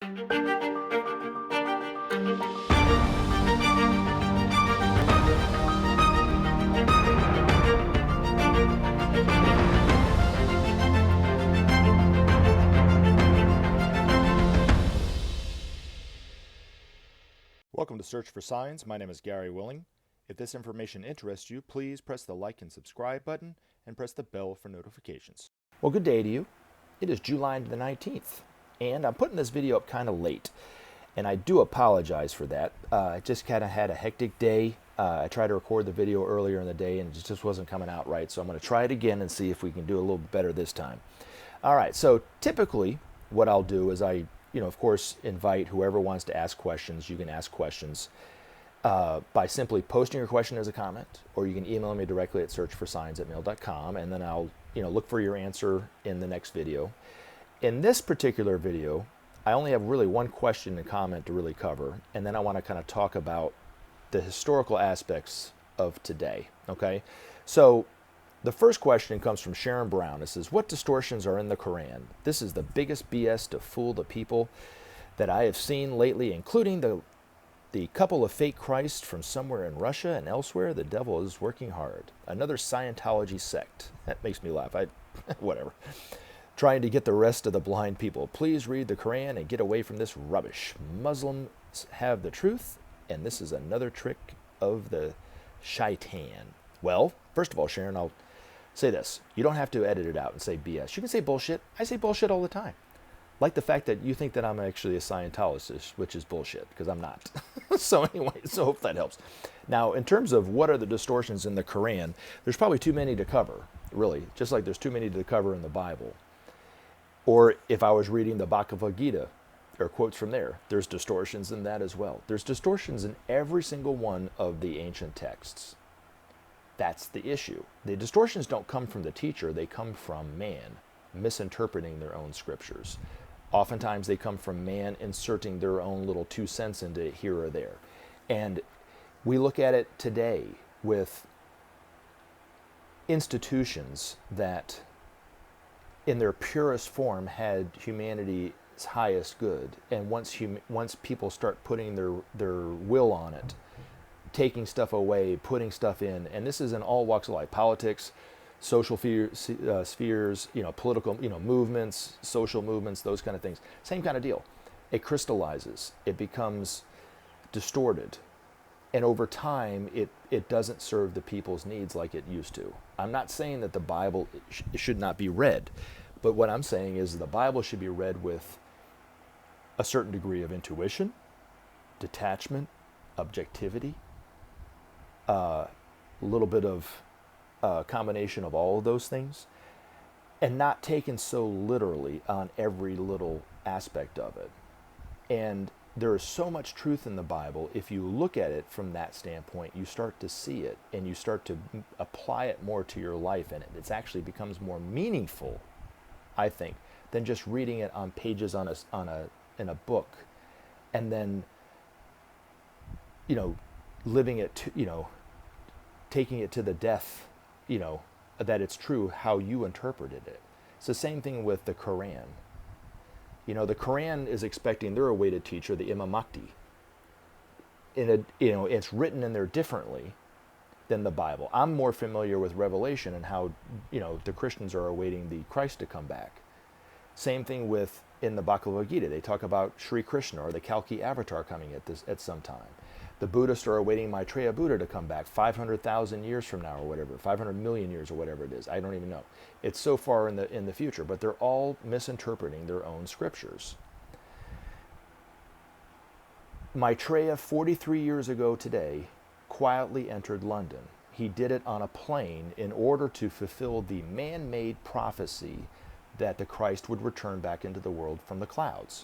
Welcome to Search for Signs. My name is Gary Willing. If this information interests you, please press the like and subscribe button and press the bell for notifications. Well, good day to you. It is July the 19th, and I'm putting this video up kind of late, and I do apologize for that. I just kind of had a hectic day. I tried to record the video earlier in the day, and it just wasn't coming out right, so I'm going to try it again and see if we can do a little bit better this time. All right, so typically what I'll do is of course, invite whoever wants to ask questions. You can ask questions by simply posting your question as a comment, or you can email me directly at searchforsigns@mail.com, and then I'll look for your answer in the next video. In this particular video, I only have really one question and comment to really cover, and then I want to kind of talk about the historical aspects of today. Okay, so the first question comes from Sharon Brown. It says, what distortions are in the Quran? This is the biggest BS to fool the people that I have seen lately, including the couple of fake Christs from somewhere in Russia and elsewhere. The devil is working hard. Another Scientology sect. That makes me laugh. Whatever. Trying to get the rest of the blind people. Please read the Quran and get away from this rubbish. Muslims have the truth, and this is another trick of the shaitan. Well, first of all, Sharon, I'll say this. You don't have to edit it out and say BS. You can say bullshit. I say bullshit all the time. Like the fact that you think that I'm actually a Scientologist, which is bullshit, because I'm not. So anyway, so hope that helps. Now, in terms of what are the distortions in the Quran, there's probably too many to cover, really, just like there's too many to cover in the Bible. Or if I was reading the Bhagavad Gita, or quotes from there, there's distortions in that as well. There's distortions in every single one of the ancient texts. That's the issue. The distortions don't come from the teacher, they come from man misinterpreting their own scriptures. Oftentimes they come from man inserting their own little 2 cents into it here or there. And we look at it today with institutions that in their purest form had humanity's highest good. And once people start putting their will on it, taking stuff away, putting stuff in, and this is in all walks of life, politics, social spheres, political, movements, social movements, those kind of things. Same kind of deal. It crystallizes. It becomes distorted. And over time, it doesn't serve the people's needs like it used to. I'm not saying that the Bible should not be read, but what I'm saying is the Bible should be read with a certain degree of intuition, detachment, objectivity, a little bit of combination of all of those things, and not taken so literally on every little aspect of it. And there is so much truth in the Bible. If you look at it from that standpoint, you start to see it and you start to apply it more to your life, and it actually becomes more meaningful, I think, than just reading it on pages in a book, and then living it to, taking it to the death, that it's true how you interpreted it. It's the same thing with the Quran. The Quran is expecting their awaited teacher, the Imam Mahdi. It's written in there differently than the Bible. I'm more familiar with Revelation and how, the Christians are awaiting the Christ to come back. Same thing with in the Bhagavad Gita. They talk about Sri Krishna or the Kalki avatar coming at some time. The Buddhists are awaiting Maitreya Buddha to come back 500,000 years from now or whatever, 500 million years or whatever it is. I don't even know. It's so far in the future, but they're all misinterpreting their own scriptures. Maitreya, 43 years ago today, quietly entered London. He did it on a plane in order to fulfill the man-made prophecy that the Christ would return back into the world from the clouds.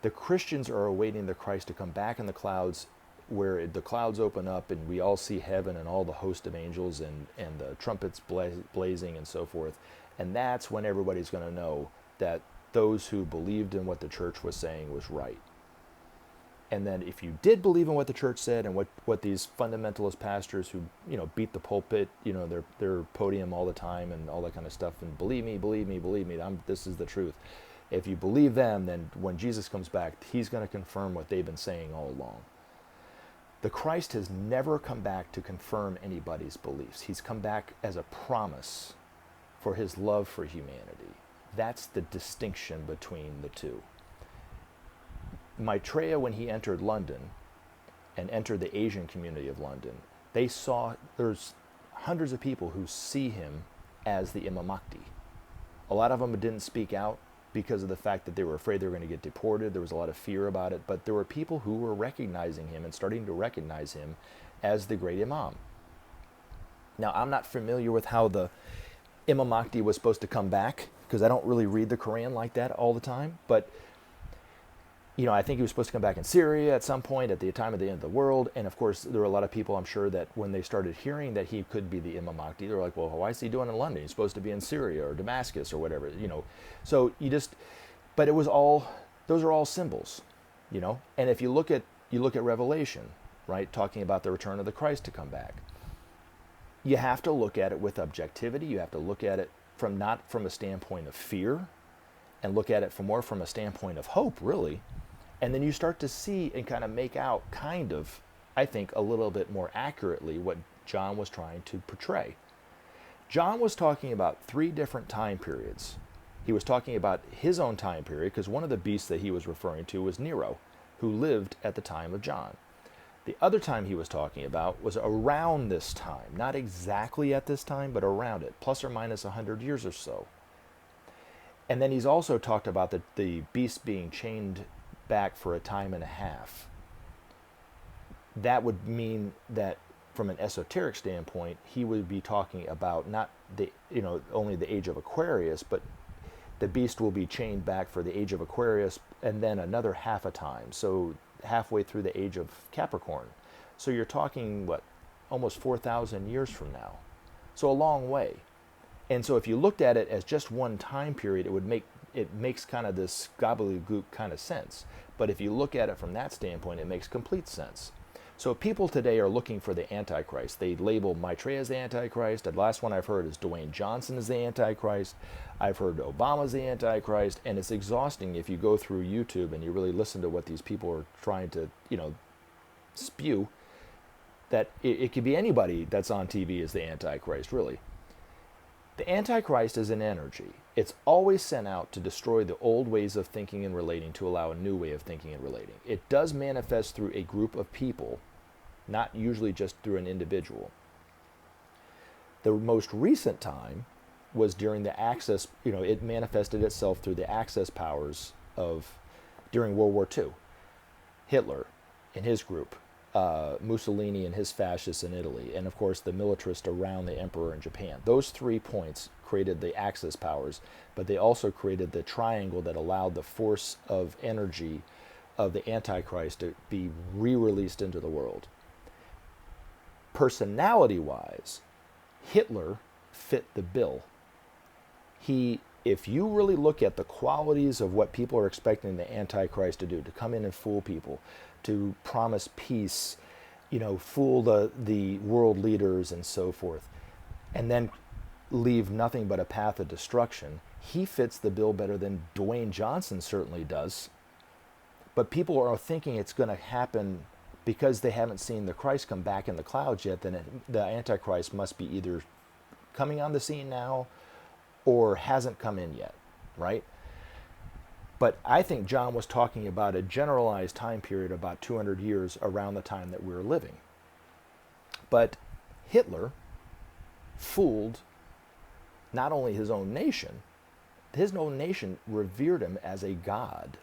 The Christians are awaiting the Christ to come back in the clouds, where the clouds open up and we all see heaven and all the host of angels and the trumpets blazing and so forth. And that's when everybody's going to know that those who believed in what the church was saying was right. And then if you did believe in what the church said and what these fundamentalist pastors who, beat the pulpit, their podium all the time and all that kind of stuff, and believe me, this is the truth. If you believe them, then when Jesus comes back, he's going to confirm what they've been saying all along. The Christ has never come back to confirm anybody's beliefs. He's come back as a promise for his love for humanity. That's the distinction between the two. Maitreya, when he entered London and entered the Asian community of London, they saw, there's hundreds of people who see him as the Imam Mahdi. A lot of them didn't speak out because of the fact that they were afraid they were going to get deported. There was a lot of fear about it, but there were people who were recognizing him and starting to recognize him as the great Imam. Now, I'm not familiar with how the Imam Mahdi was supposed to come back, because I don't really read the Quran like that all the time, but I think he was supposed to come back in Syria at some point at the time of the end of the world. And of course, there were a lot of people, I'm sure, that when they started hearing that he could be the Imam Mahdi, they were like, well, why is he doing in London? He's supposed to be in Syria or Damascus or whatever, So but it was all, those are all symbols, And if you look at Revelation, right, talking about the return of the Christ to come back, you have to look at it with objectivity. You have to look at it not from a standpoint of fear, and look at it more from a standpoint of hope, really. And then you start to see and kind of make out I think, a little bit more accurately what John was trying to portray. John was talking about 3 different time periods. He was talking about his own time period, because one of the beasts that he was referring to was Nero, who lived at the time of John. The other time he was talking about was around this time, not exactly at this time, but around it, plus or minus 100 years or so. And then he's also talked about the beast being chained back for a time and a half. That would mean that from an esoteric standpoint, he would be talking about not only the age of Aquarius, but the beast will be chained back for the age of Aquarius and then another half a time. So halfway through the age of Capricorn. So you're talking, almost 4,000 years from now. So a long way. And so if you looked at it as just one time period, it makes kind of this gobbledygook kind of sense. But if you look at it from that standpoint, it makes complete sense. So people today are looking for the Antichrist. They label Maitreya as the Antichrist. The last one I've heard is Dwayne Johnson is the Antichrist. I've heard Obama's the Antichrist. And it's exhausting if you go through YouTube and you really listen to what these people are trying to, spew, that it could be anybody that's on TV as the Antichrist, really. The Antichrist is an energy. It's always sent out to destroy the old ways of thinking and relating to allow a new way of thinking and relating. It does manifest through a group of people, not usually just through an individual. The most recent time was during the Axis, it manifested itself through the Axis powers during World War II. Hitler and his group, Mussolini and his fascists in Italy, and of course the militarists around the emperor in Japan. Those 3 points created the Axis powers, but they also created the triangle that allowed the force of energy of the Antichrist to be re-released into the world. Personality-wise, Hitler fit the bill. If you really look at the qualities of what people are expecting the Antichrist to do, to come in and fool people, to promise peace, fool the world leaders and so forth, and then leave nothing but a path of destruction, he fits the bill better than Dwayne Johnson certainly does. But people are thinking it's going to happen because they haven't seen the Christ come back in the clouds yet, then the Antichrist must be either coming on the scene now or hasn't come in yet, right? But I think John was talking about a generalized time period about 200 years around the time that we're living. But Hitler fooled not only his own nation revered him as a god,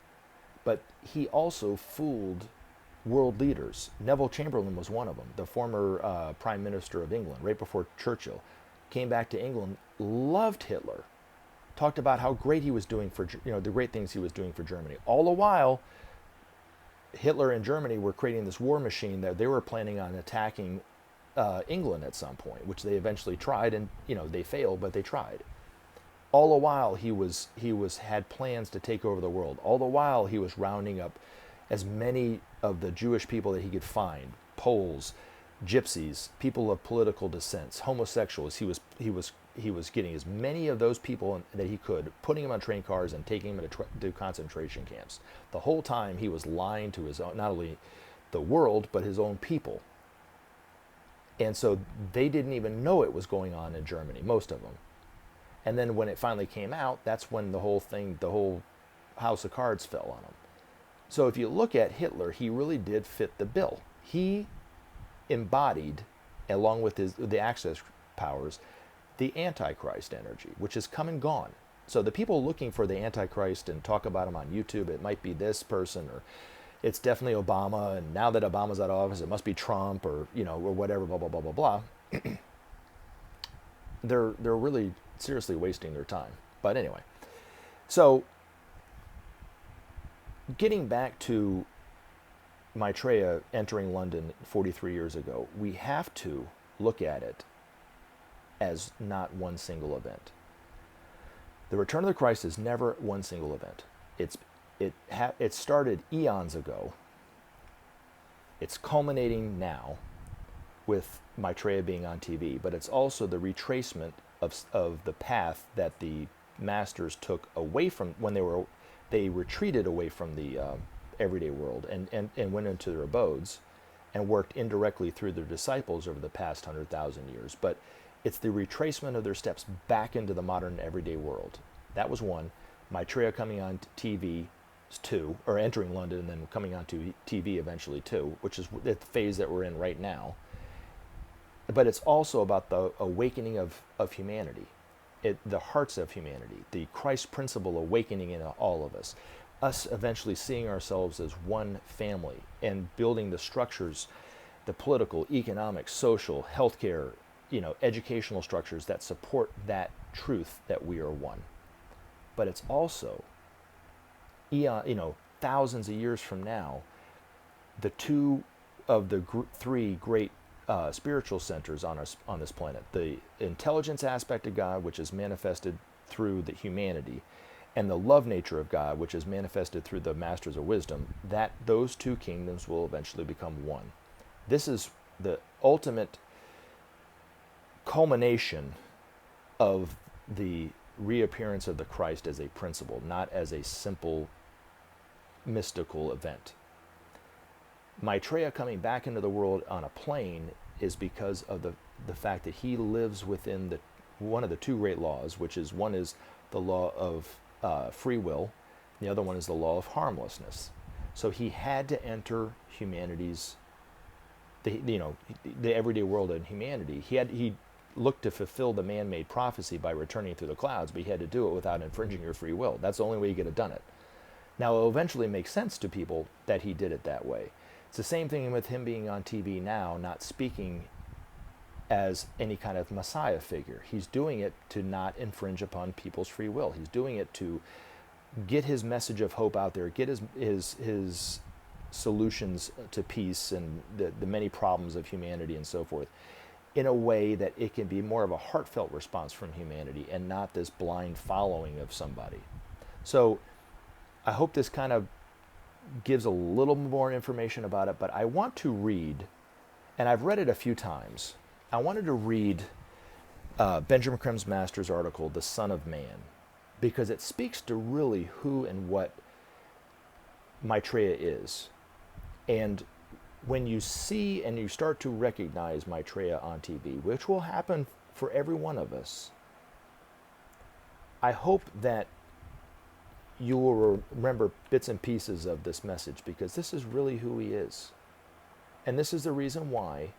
but he also fooled world leaders. Neville Chamberlain was one of them, the former Prime Minister of England, right before Churchill. Came back to England, loved Hitler, talked about how great he was doing for, the great things he was doing for Germany. All the while, Hitler and Germany were creating this war machine that they were planning on attacking England at some point, which they eventually tried, and they failed, but they tried. All the while, he had plans to take over the world. All the while, he was rounding up as many of the Jewish people that he could find, Poles, gypsies, people of political dissents, homosexuals. He was getting as many of those people that he could, putting them on train cars and taking them to concentration camps. The whole time he was lying to his own, not only the world, but his own people. And so they didn't even know it was going on in Germany, most of them. And then when it finally came out, that's when the whole house of cards fell on him. So if you look at Hitler, he really did fit the bill. He embodied, along with the Axis powers, the Antichrist energy, which has come and gone. So the people looking for the Antichrist and talk about him on YouTube, it might be this person, or it's definitely Obama, and now that Obama's out of office, it must be Trump, or or whatever, blah blah blah blah blah. They're really seriously wasting their time. But anyway, so getting back to Maitreya entering London 43 years ago, we have to look at it as not one single event. The return of the Christ is never one single event. It started eons ago. It's culminating now with Maitreya being on TV, but it's also the retracement of the path that the masters took away from when they retreated away from the everyday world and went into their abodes and worked indirectly through their disciples over the past 100,000 years. But it's the retracement of their steps back into the modern everyday world. That was one. Maitreya coming on TV, two, or entering London and then coming on to TV eventually two, which is the phase that we're in right now. But it's also about the awakening of humanity, the hearts of humanity, the Christ principle awakening in all of us eventually seeing ourselves as one family and building the structures, the political, economic, social, healthcare, educational structures that support that truth that we are one. But it's also, thousands of years from now, the two of the three great spiritual centers on this planet, the intelligence aspect of God, which is manifested through the humanity, and the love nature of God, which is manifested through the masters of wisdom, that those two kingdoms will eventually become one. This is the ultimate culmination of the reappearance of the Christ as a principle, not as a simple mystical event. Maitreya coming back into the world on a plane is because of the fact that he lives within one of the two great laws, which is one is the law of free will, the other one is the law of harmlessness. So he had to enter humanity's, the everyday world and humanity. He looked to fulfill the man-made prophecy by returning through the clouds, but he had to do it without infringing your free will. That's the only way he could have done it. Now, it'll eventually make sense to people that he did it that way. It's the same thing with him being on TV now, not speaking as any kind of Messiah figure. He's doing it to not infringe upon people's free will. He's doing it to get his message of hope out there, get his solutions to peace and the many problems of humanity and so forth, in a way that it can be more of a heartfelt response from humanity and not this blind following of somebody. So I hope this kind of gives a little more information about it, but I want to read, and I've read it a few times, I wanted to read Benjamin Creme's master's article, The Son of Man, because it speaks to really who and what Maitreya is. And when you see and you start to recognize Maitreya on TV, which will happen for every one of us, I hope that you will remember bits and pieces of this message, because this is really who he is. And this is the reason why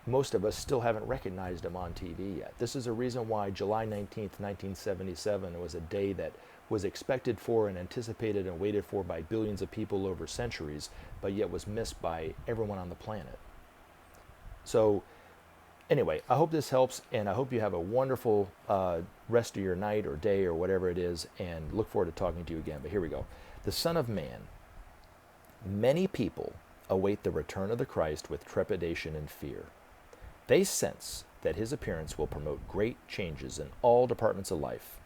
most of us still haven't recognized him on TV yet. This is the reason why July 19th, 1977 was a day that was expected for and anticipated and waited for by billions of people over centuries, but yet was missed by everyone on the planet. So anyway, I hope this helps, and I hope you have a wonderful rest of your night or day or whatever it is, and look forward to talking to you again. But here we go. The Son of Man. Many people await the return of the Christ with trepidation and fear. They sense that his appearance will promote great changes in all departments of life.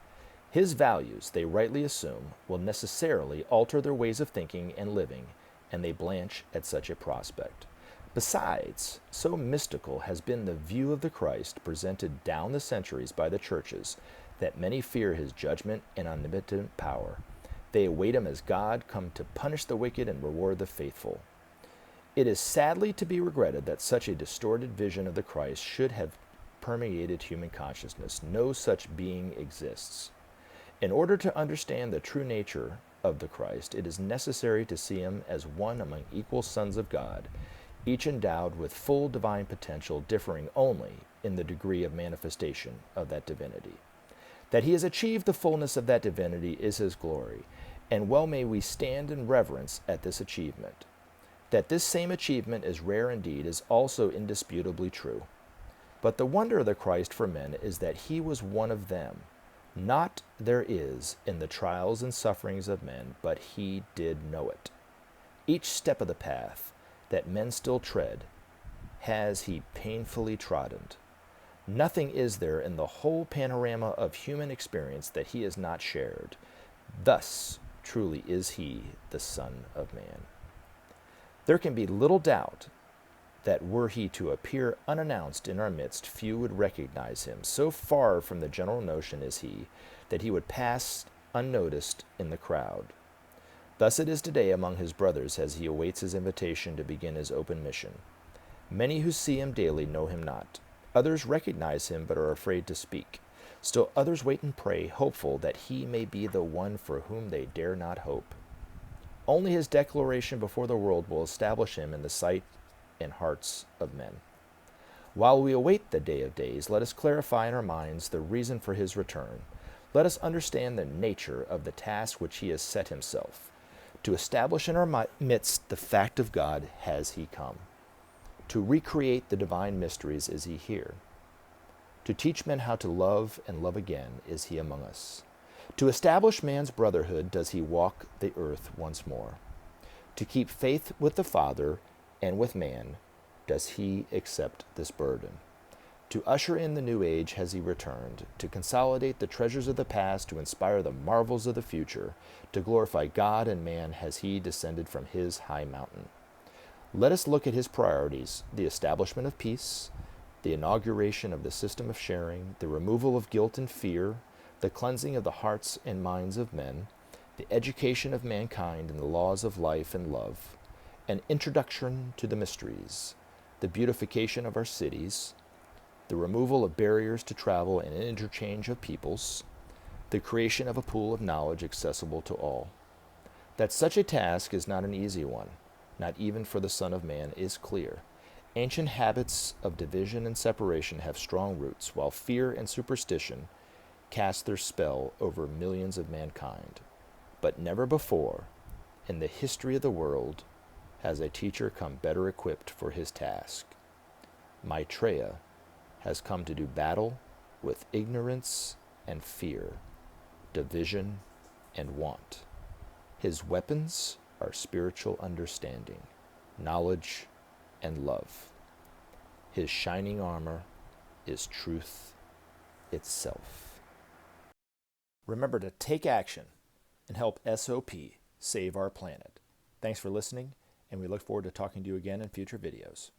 His values, they rightly assume, will necessarily alter their ways of thinking and living, and they blanch at such a prospect. Besides, so mystical has been the view of the Christ presented down the centuries by the churches that many fear his judgment and omnipotent power. They await him as God come to punish the wicked and reward the faithful. It is sadly to be regretted that such a distorted vision of the Christ should have permeated human consciousness. No such being exists. In order to understand the true nature of the Christ, it is necessary to see him as one among equal sons of God, each endowed with full divine potential, differing only in the degree of manifestation of that divinity. That he has achieved the fullness of that divinity is his glory, and well may we stand in reverence at this achievement. That this same achievement is rare indeed is also indisputably true. But the wonder of the Christ for men is that he was one of them. Not there is in the trials and sufferings of men, but he did know it. Each step of the path that men still tread has he painfully trodden. Nothing is there in the whole panorama of human experience that he has not shared. Thus, truly is he the Son of Man. There can be little doubt that were he to appear unannounced in our midst, few would recognize him. So far from the general notion is he, that he would pass unnoticed in the crowd. Thus it is today among his brothers as he awaits his invitation to begin his open mission. Many who see him daily know him not. Others recognize him but are afraid to speak. Still others wait and pray, hopeful that he may be the one for whom they dare not hope. Only his declaration before the world will establish him in the sight and hearts of men. While we await the day of days, let us clarify in our minds the reason for his return. Let us understand the nature of the task which he has set himself. To establish in our midst the fact of God has he come. To recreate the divine mysteries is he here. To teach men how to love and love again is he among us. To establish man's brotherhood does he walk the earth once more. To keep faith with the Father and with man does he accept this burden. To usher in the new age has he returned, to consolidate the treasures of the past, to inspire the marvels of the future, to glorify God and man has he descended from his high mountain. Let us look at his priorities: the establishment of peace, the inauguration of the system of sharing, the removal of guilt and fear, the cleansing of the hearts and minds of men, the education of mankind in the laws of life and love, an introduction to the mysteries, the beautification of our cities, the removal of barriers to travel and interchange of peoples, the creation of a pool of knowledge accessible to all. That such a task is not an easy one, not even for the Son of Man, is clear. Ancient habits of division and separation have strong roots, while fear and superstition cast their spell over millions of mankind. But never before, in the history of the world, has a teacher come better equipped for his task. Maitreya has come to do battle with ignorance and fear, division and want. His weapons are spiritual understanding, knowledge, and love. His shining armor is truth itself. Remember to take action and help SOP save our planet. Thanks for listening, and we look forward to talking to you again in future videos.